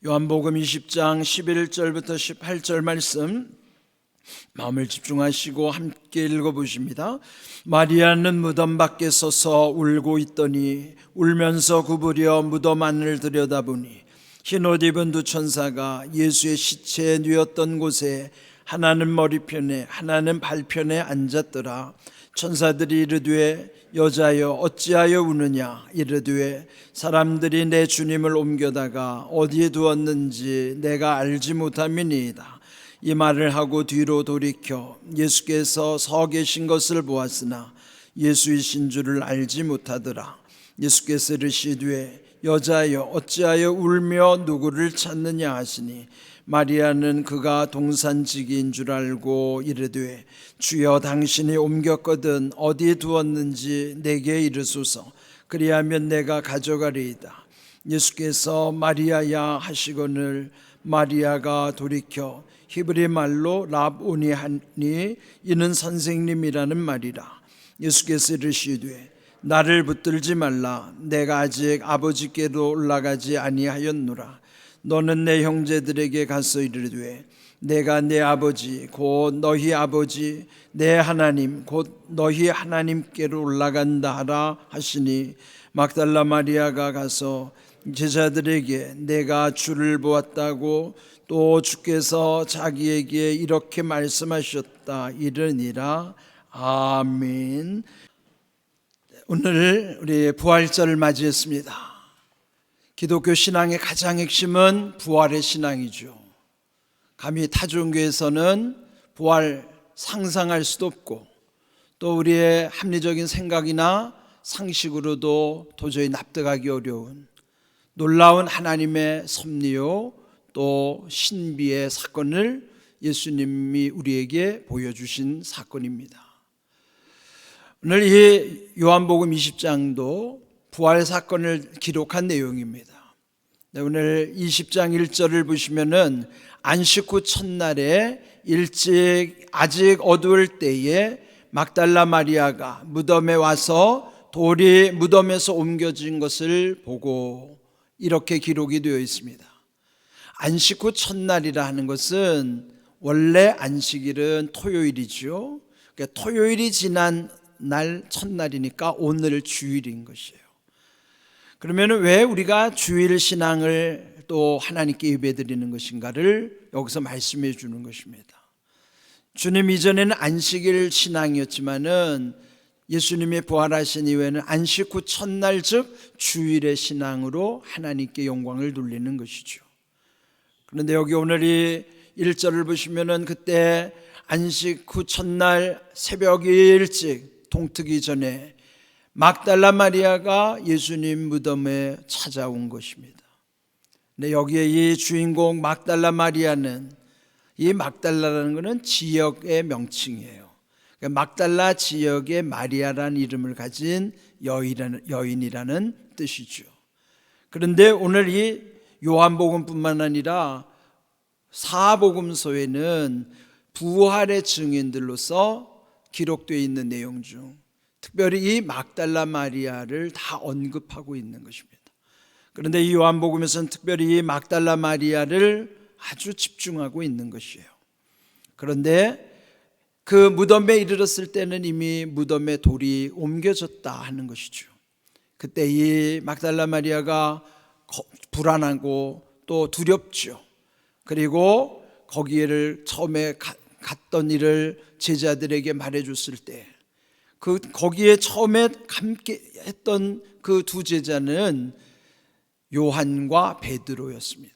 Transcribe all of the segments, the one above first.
요한복음 20장 11절부터 18절 말씀 마음을 집중하시고 함께 읽어보십니다. 마리아는 무덤 밖에 서서 울고 있더니 울면서 구부려 무덤 안을 들여다보니 흰옷 입은 두 천사가 예수의 시체에 누웠던 곳에 하나는 머리편에 하나는 발편에 앉았더라. 천사들이 이르되 여자여 어찌하여 우느냐. 이르되 사람들이 내 주님을 옮겨다가 어디에 두었는지 내가 알지 못함이니이다. 이 말을 하고 뒤로 돌이켜 예수께서 서 계신 것을 보았으나 예수이신 줄을 알지 못하더라. 예수께서 이르시되 여자여 어찌하여 울며 누구를 찾느냐 하시니 마리아는 그가 동산지기인 줄 알고 이르되 주여 당신이 옮겼거든 어디에 두었는지 내게 이르소서. 그리하면 내가 가져가리이다. 예수께서 마리아야 하시거늘 마리아가 돌이켜 히브리 말로 랍오니 하니 이는 선생님이라는 말이라. 예수께서 이르시되 나를 붙들지 말라. 내가 아직 아버지께로 올라가지 아니하였노라. 너는 내 형제들에게 가서 이르되 내가 내 아버지 곧 너희 아버지 내 하나님 곧 너희 하나님께로 올라간다 하라 하시니 막달라 마리아가 가서 제자들에게 내가 주를 보았다고 또 주께서 자기에게 이렇게 말씀하셨다 이르니라. 아멘. 오늘 우리 부활절을 맞이했습니다. 기독교 신앙의 가장 핵심은 부활의 신앙이죠. 감히 타종교에서는 부활 상상할 수도 없고 또 우리의 합리적인 생각이나 상식으로도 도저히 납득하기 어려운 놀라운 하나님의 섭리요 또 신비의 사건을 예수님이 우리에게 보여주신 사건입니다. 오늘 이 요한복음 20장도 부활 사건을 기록한 내용입니다. 오늘 20장 1절을 보시면은 안식 후 첫날에 일찍 아직 어두울 때에 막달라 마리아가 무덤에 와서 돌이 무덤에서 옮겨진 것을 보고 이렇게 기록이 되어 있습니다. 안식 후 첫날이라 하는 것은 원래 안식일은 토요일이죠. 그러니까 토요일이 지난 날 첫날이니까 오늘 주일인 것이에요. 그러면 왜 우리가 주일 신앙을 또 하나님께 예배드리는 것인가를 여기서 말씀해 주는 것입니다. 주님 이전에는 안식일 신앙이었지만은 예수님의 부활하신 이후에는 안식 후 첫날 즉 주일의 신앙으로 하나님께 영광을 돌리는 것이죠. 그런데 여기 오늘 이 1절을 보시면은 그때 안식 후 첫날 새벽 일찍 동트기 전에 막달라 마리아가 예수님 무덤에 찾아온 것입니다. 근데 여기에 이 주인공 막달라 마리아는 이 막달라라는 것은 지역의 명칭이에요. 그러니까 막달라 지역의 마리아라는 이름을 가진 여인이라는 뜻이죠. 그런데 오늘 이 요한복음뿐만 아니라 사복음서에는 부활의 증인들로서 기록되어 있는 내용 중 특별히 이 막달라 마리아를 다 언급하고 있는 것입니다. 그런데 이 요한복음에서는 특별히 이 막달라 마리아를 아주 집중하고 있는 것이에요. 그런데 그 무덤에 이르렀을 때는 이미 무덤에 돌이 옮겨졌다 하는 것이죠. 그때 이 막달라 마리아가 불안하고 또 두렵죠. 그리고 거기를 처음에 갔던 일을 제자들에게 말해줬을 때 거기에 처음에 함께 했던 그 두 제자는 요한과 베드로였습니다.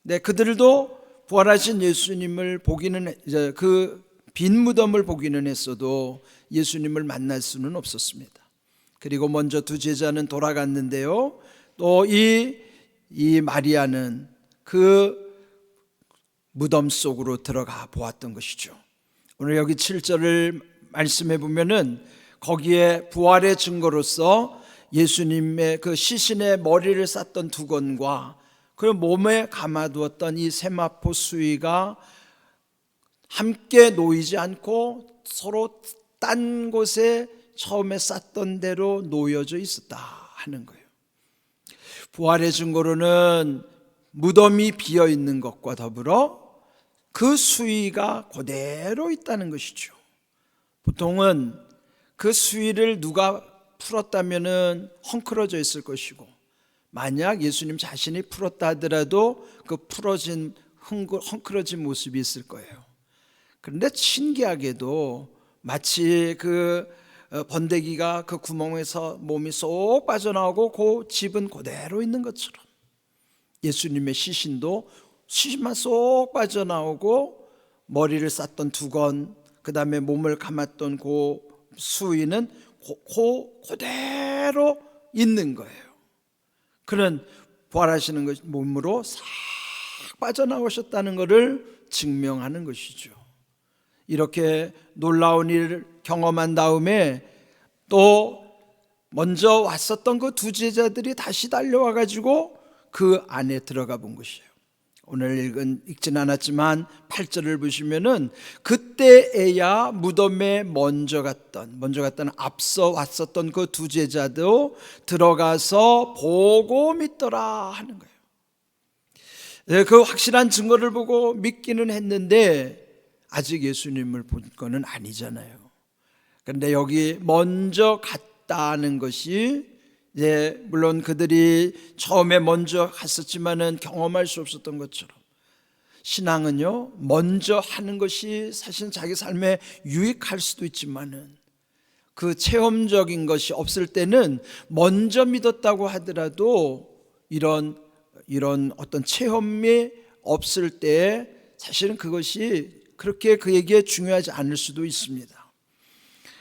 네, 그들도 부활하신 예수님을 보기는 그 빈 무덤을 보기는 했어도 예수님을 만날 수는 없었습니다. 그리고 먼저 두 제자는 돌아갔는데요. 또 이 마리아는 그 무덤 속으로 들어가 보았던 것이죠. 오늘 여기 7절을 말씀해 보면은 거기에 부활의 증거로서 예수님의 그 시신의 머리를 쌌던 두건과 그 몸에 감아두었던 이 세마포 수의가 함께 놓이지 않고 서로 딴 곳에 처음에 쌌던 대로 놓여져 있었다 하는 거예요. 부활의 증거로는 무덤이 비어 있는 것과 더불어 그 수위가 그대로 있다는 것이죠. 보통은 그 수위를 누가 풀었다면은 헝클어져 있을 것이고, 만약 예수님 자신이 풀었다 하더라도 그 풀어진 헝클어진 모습이 있을 거예요. 그런데 신기하게도 마치 그 번데기가 그 구멍에서 몸이 쏙 빠져나오고 그 집은 그대로 있는 것처럼, 예수님의 시신만 쏙 빠져나오고 머리를 쌌던 두건, 그 다음에 몸을 감았던 그 수위는 그대로 있는 거예요. 그는 부활하시는 것 몸으로 싹 빠져나오셨다는 것을 증명하는 것이죠. 이렇게 놀라운 일을 경험한 다음에 또 먼저 왔었던 그 두 제자들이 다시 달려와 가지고 그 안에 들어가 본 것이에요. 오늘 읽진 않았지만 8절을 보시면은 그때에야 무덤에 먼저 갔던 앞서 왔었던 그 두 제자도 들어가서 보고 믿더라 하는 거예요. 그 확실한 증거를 보고 믿기는 했는데 아직 예수님을 본 거는 아니잖아요. 그런데 여기 먼저 갔다는 것이 물론 그들이 처음에 먼저 갔었지만은 경험할 수 없었던 것처럼, 신앙은요 먼저 하는 것이 사실 자기 삶에 유익할 수도 있지만은 그 체험적인 것이 없을 때는 먼저 믿었다고 하더라도 이런 어떤 체험이 없을 때 사실은 그것이 그렇게 그에게 중요하지 않을 수도 있습니다.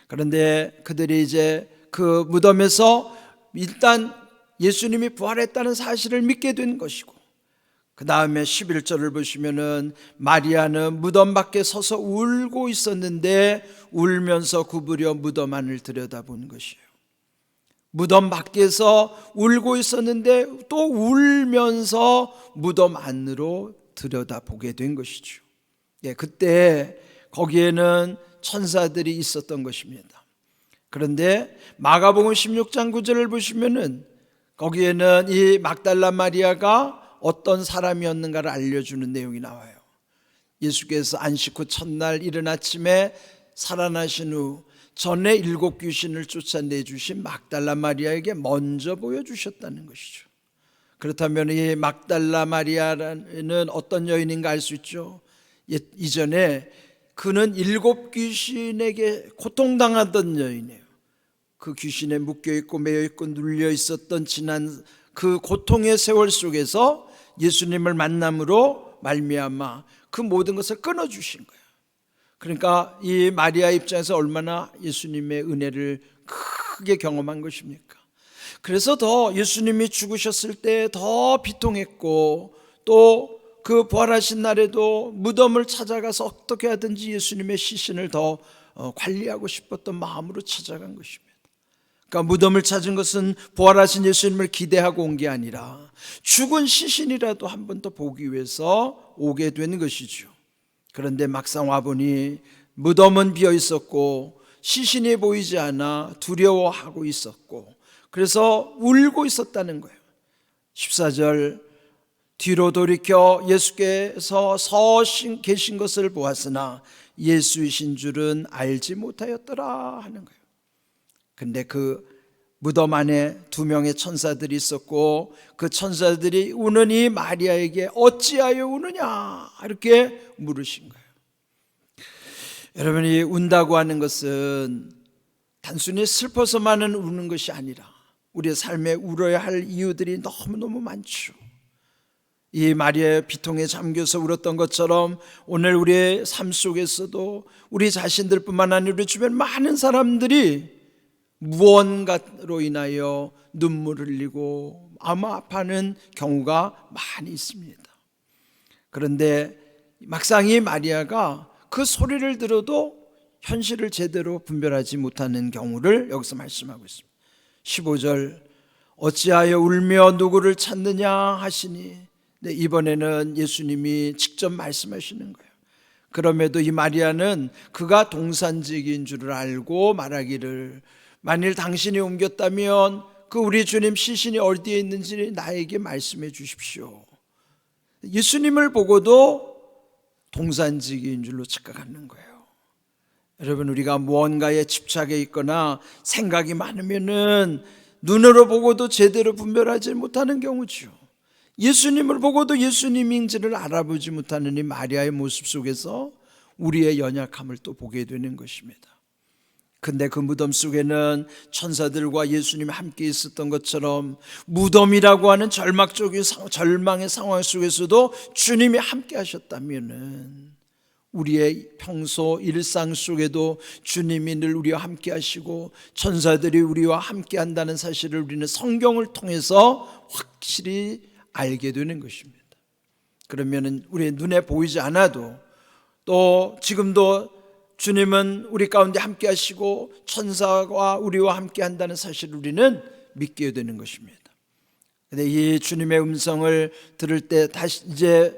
그런데 그들이 이제 그 무덤에서 일단 예수님이 부활했다는 사실을 믿게 된 것이고, 그 다음에 11절을 보시면은 마리아는 무덤 밖에 서서 울고 있었는데 울면서 구부려 무덤 안을 들여다본 것이에요. 무덤 밖에서 울고 있었는데 또 울면서 무덤 안으로 들여다보게 된 것이죠. 그때 거기에는 천사들이 있었던 것입니다. 그런데 마가복음 16장 9절을 보시면은 거기에는 이 막달라 마리아가 어떤 사람이었는가를 알려주는 내용이 나와요. 예수께서 안식 후 첫날 이른 아침에 살아나신 후 전에 7 귀신을 쫓아내주신 막달라 마리아에게 먼저 보여주셨다는 것이죠. 그렇다면 이 막달라 마리아는 어떤 여인인가 알 수 있죠. 이전에 그는 7 귀신에게 고통당하던 여인이에요. 그 귀신에 묶여있고 매여있고 눌려있었던 지난 그 고통의 세월 속에서 예수님을 만남으로 말미암아 그 모든 것을 끊어주신 거예요. 그러니까 이 마리아 입장에서 얼마나 예수님의 은혜를 크게 경험한 것입니까? 그래서 더 예수님이 죽으셨을 때 더 비통했고, 또 그 부활하신 날에도 무덤을 찾아가서 어떻게 하든지 예수님의 시신을 더 관리하고 싶었던 마음으로 찾아간 것입니다. 그러니까 무덤을 찾은 것은 부활하신 예수님을 기대하고 온 게 아니라 죽은 시신이라도 한 번 더 보기 위해서 오게 된 것이죠. 그런데 막상 와보니 무덤은 비어 있었고 시신이 보이지 않아 두려워하고 있었고, 그래서 울고 있었다는 거예요. 14절, 뒤로 돌이켜 예수께서 서 계신 것을 보았으나 예수이신 줄은 알지 못하였더라 하는 거예요. 근데 그 무덤 안에 2명의 천사들이 있었고, 그 천사들이 우는 이 마리아에게 어찌하여 우느냐 이렇게 물으신 거예요. 여러분이 운다고 하는 것은 단순히 슬퍼서만은 우는 것이 아니라 우리의 삶에 울어야 할 이유들이 너무너무 많죠. 이 마리아의 비통에 잠겨서 울었던 것처럼 오늘 우리의 삶 속에서도 우리 자신들뿐만 아니라 우리 주변 많은 사람들이 무언가로 인하여 눈물을 흘리고 마음 아파하는 경우가 많이 있습니다. 그런데 막상 이 마리아가 그 소리를 들어도 현실을 제대로 분별하지 못하는 경우를 여기서 말씀하고 있습니다. 15절, 어찌하여 울며 누구를 찾느냐 하시니, 네, 이번에는 예수님이 직접 말씀하시는 거예요. 그럼에도 이 마리아는 그가 동산직인 줄을 알고 말하기를, 만일 당신이 옮겼다면 그 우리 주님 시신이 어디에 있는지 나에게 말씀해 주십시오. 예수님을 보고도 동산지기인 줄로 착각하는 거예요. 여러분, 우리가 무언가에 집착해 있거나 생각이 많으면은 눈으로 보고도 제대로 분별하지 못하는 경우죠. 예수님을 보고도 예수님인지를 알아보지 못하는 이 마리아의 모습 속에서 우리의 연약함을 또 보게 되는 것입니다. 근데 그 무덤 속에는 천사들과 예수님이 함께 있었던 것처럼 무덤이라고 하는 절망의 상황 속에서도 주님이 함께 하셨다면은 우리의 평소 일상 속에도 주님이 늘 우리와 함께 하시고 천사들이 우리와 함께 한다는 사실을 우리는 성경을 통해서 확실히 알게 되는 것입니다. 그러면은 우리의 눈에 보이지 않아도 또 지금도 주님은 우리 가운데 함께 하시고 천사와 우리와 함께 한다는 사실을 우리는 믿게 되는 것입니다. 근데 이 주님의 음성을 들을 때 다시 이제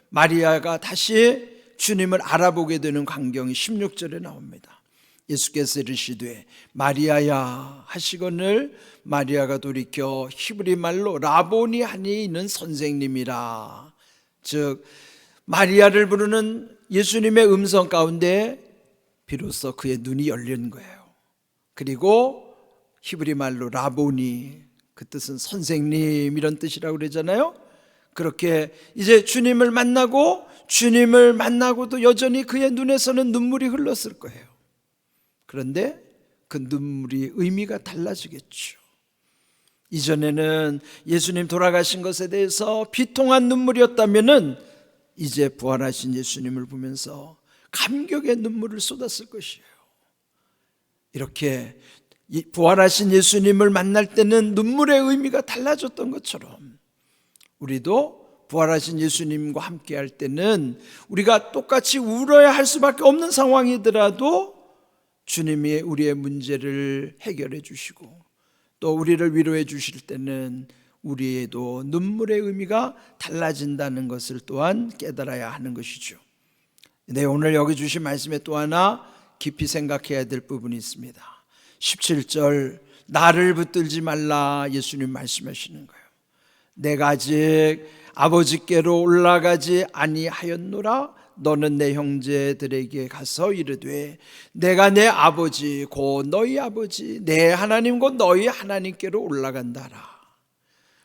마리아가 다시 주님을 알아보게 되는 광경이 16절에 나옵니다. 예수께서 이르시되 마리아야 하시거늘 마리아가 돌이켜 히브리 말로 라보니 하니 이는 선생님이라. 즉 마리아를 부르는 예수님의 음성 가운데 비로소 그의 눈이 열린 거예요. 그리고 히브리 말로 라보니, 그 뜻은 선생님 이런 뜻이라고 그러잖아요. 그렇게 이제 주님을 만나고도 여전히 그의 눈에서는 눈물이 흘렀을 거예요. 그런데 그 눈물이 의미가 달라지겠죠. 이전에는 예수님 돌아가신 것에 대해서 비통한 눈물이었다면은 이제 부활하신 예수님을 보면서 감격의 눈물을 쏟았을 것이에요. 이렇게 부활하신 예수님을 만날 때는 눈물의 의미가 달라졌던 것처럼 우리도 부활하신 예수님과 함께 할 때는 우리가 똑같이 울어야 할 수밖에 없는 상황이더라도 주님이 우리의 문제를 해결해 주시고 또 우리를 위로해 주실 때는 우리에도 눈물의 의미가 달라진다는 것을 또한 깨달아야 하는 것이죠. 네, 오늘 여기 주신 말씀에 또 하나 깊이 생각해야 될 부분이 있습니다. 17절 나를 붙들지 말라 예수님 말씀하시는 거예요. 내가 아직 아버지께로 올라가지 아니하였노라. 너는 내 형제들에게 가서 이르되 내가 내 아버지 곧 너희 아버지 내 하나님 곧 너희 하나님께로 올라간다라.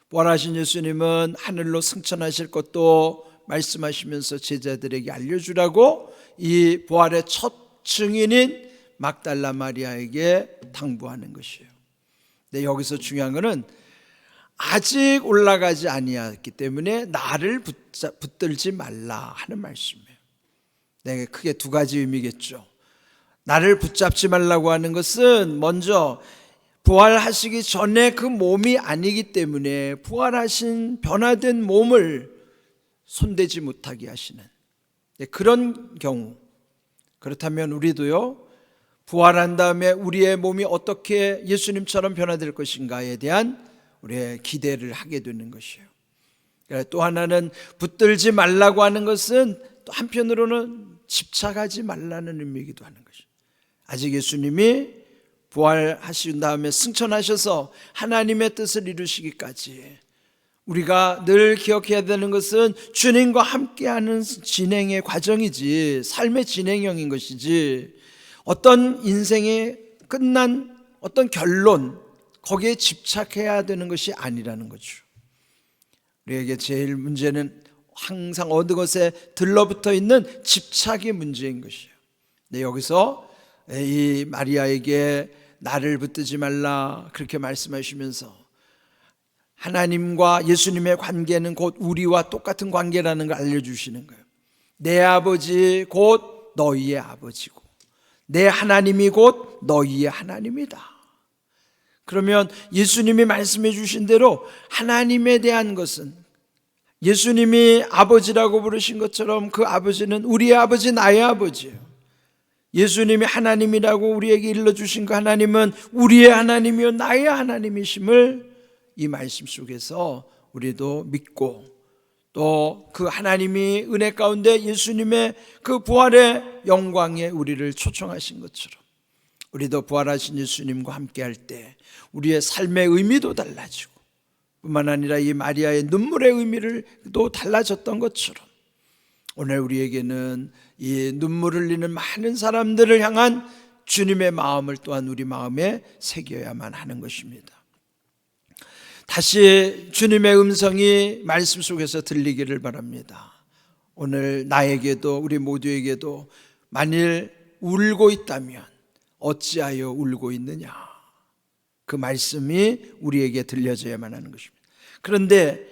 부활하신 예수님은 하늘로 승천하실 것도 말씀하시면서 제자들에게 알려주라고 이 부활의 첫 증인인 막달라 마리아에게 당부하는 것이에요. 근데 여기서 중요한 것은 아직 올라가지 아니했기 때문에 나를 붙들지 말라 하는 말씀이에요. 네, 크게 두 가지 의미겠죠. 나를 붙잡지 말라고 하는 것은 먼저 부활하시기 전에 그 몸이 아니기 때문에 부활하신 변화된 몸을 손대지 못하게 하시는 그런 경우. 그렇다면 우리도요, 부활한 다음에 우리의 몸이 어떻게 예수님처럼 변화될 것인가에 대한 우리의 기대를 하게 되는 것이에요. 또 하나는 붙들지 말라고 하는 것은 또 한편으로는 집착하지 말라는 의미이기도 하는 것이에요. 아직 예수님이 부활하신 다음에 승천하셔서 하나님의 뜻을 이루시기까지 우리가 늘 기억해야 되는 것은 주님과 함께하는 진행의 과정이지, 삶의 진행형인 것이지, 어떤 인생의 끝난 어떤 결론, 거기에 집착해야 되는 것이 아니라는 거죠. 우리에게 제일 문제는 항상 어느 것에 들러붙어 있는 집착이 문제인 것이에요. 근데 여기서 이 마리아에게 나를 붙들지 말라 그렇게 말씀하시면서 하나님과 예수님의 관계는 곧 우리와 똑같은 관계라는 걸 알려주시는 거예요. 내 아버지 곧 너희의 아버지고 내 하나님이 곧 너희의 하나님이다. 그러면 예수님이 말씀해 주신 대로 하나님에 대한 것은 예수님이 아버지라고 부르신 것처럼 그 아버지는 우리의 아버지, 나의 아버지예요. 예수님이 하나님이라고 우리에게 일러주신 그 하나님은 우리의 하나님이요 나의 하나님이심을 이 말씀 속에서 우리도 믿고 또 그 하나님이 은혜 가운데 예수님의 그 부활의 영광에 우리를 초청하신 것처럼 우리도 부활하신 예수님과 함께 할 때 우리의 삶의 의미도 달라지고 뿐만 아니라 이 마리아의 눈물의 의미를 또 달라졌던 것처럼 오늘 우리에게는 이 눈물 흘리는 많은 사람들을 향한 주님의 마음을 또한 우리 마음에 새겨야만 하는 것입니다. 다시 주님의 음성이 말씀 속에서 들리기를 바랍니다. 오늘 나에게도 우리 모두에게도 만일 울고 있다면 어찌하여 울고 있느냐, 그 말씀이 우리에게 들려져야만 하는 것입니다. 그런데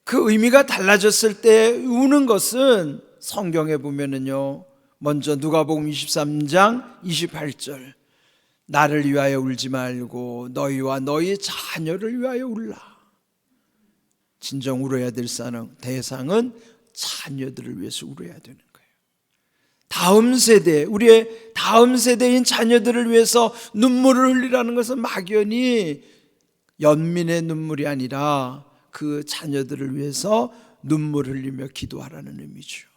그 의미가 달라졌을 때 우는 것은 성경에 보면은요, 먼저 누가복음 23장 28절, 나를 위하여 울지 말고 너희와 너희 자녀를 위하여 울라. 진정 울어야 될 대상은 자녀들을 위해서 울어야 되는 거예요. 다음 세대, 우리의 다음 세대인 자녀들을 위해서 눈물을 흘리라는 것은 막연히 연민의 눈물이 아니라 그 자녀들을 위해서 눈물을 흘리며 기도하라는 의미죠.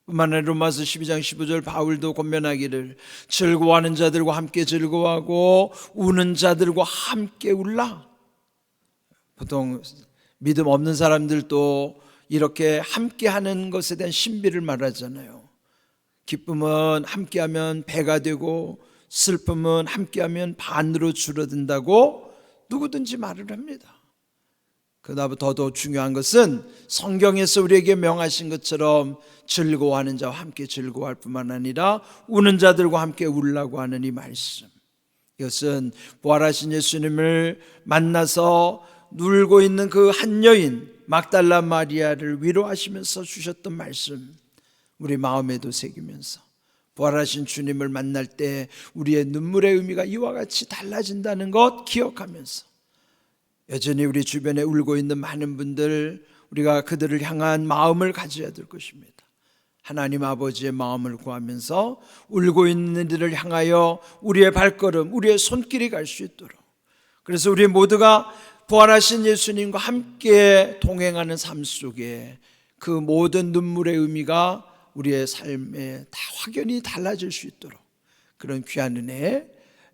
뿐만 아니라 로마서 12장 15절 바울도 권면하기를 즐거워하는 자들과 함께 즐거워하고 우는 자들과 함께 울라. 보통 믿음 없는 사람들도 이렇게 함께하는 것에 대한 신비를 말하잖아요. 기쁨은 함께하면 배가 되고 슬픔은 함께하면 반으로 줄어든다고 누구든지 말을 합니다. 그보다 더 중요한 것은 성경에서 우리에게 명하신 것처럼 즐거워하는 자와 함께 즐거워할 뿐만 아니라 우는 자들과 함께 울라고 하는 이 말씀, 이것은 부활하신 예수님을 만나서 울고 있는 그 한 여인 막달라 마리아를 위로하시면서 주셨던 말씀, 우리 마음에도 새기면서 부활하신 주님을 만날 때 우리의 눈물의 의미가 이와 같이 달라진다는 것 기억하면서 여전히 우리 주변에 울고 있는 많은 분들, 우리가 그들을 향한 마음을 가져야 될 것입니다. 하나님 아버지의 마음을 구하면서 울고 있는 이들을 향하여 우리의 발걸음, 우리의 손길이 갈 수 있도록, 그래서 우리 모두가 부활하신 예수님과 함께 동행하는 삶 속에 그 모든 눈물의 의미가 우리의 삶에 다 확연히 달라질 수 있도록 그런 귀한 은혜,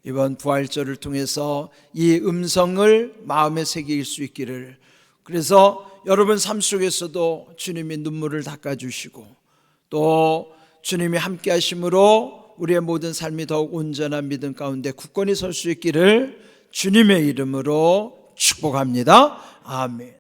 이번 부활절을 통해서 이 음성을 마음에 새길 수 있기를, 그래서 여러분 삶 속에서도 주님이 눈물을 닦아주시고 또 주님이 함께 하심으로 우리의 모든 삶이 더욱 온전한 믿음 가운데 굳건히 설 수 있기를 주님의 이름으로 축복합니다. 아멘.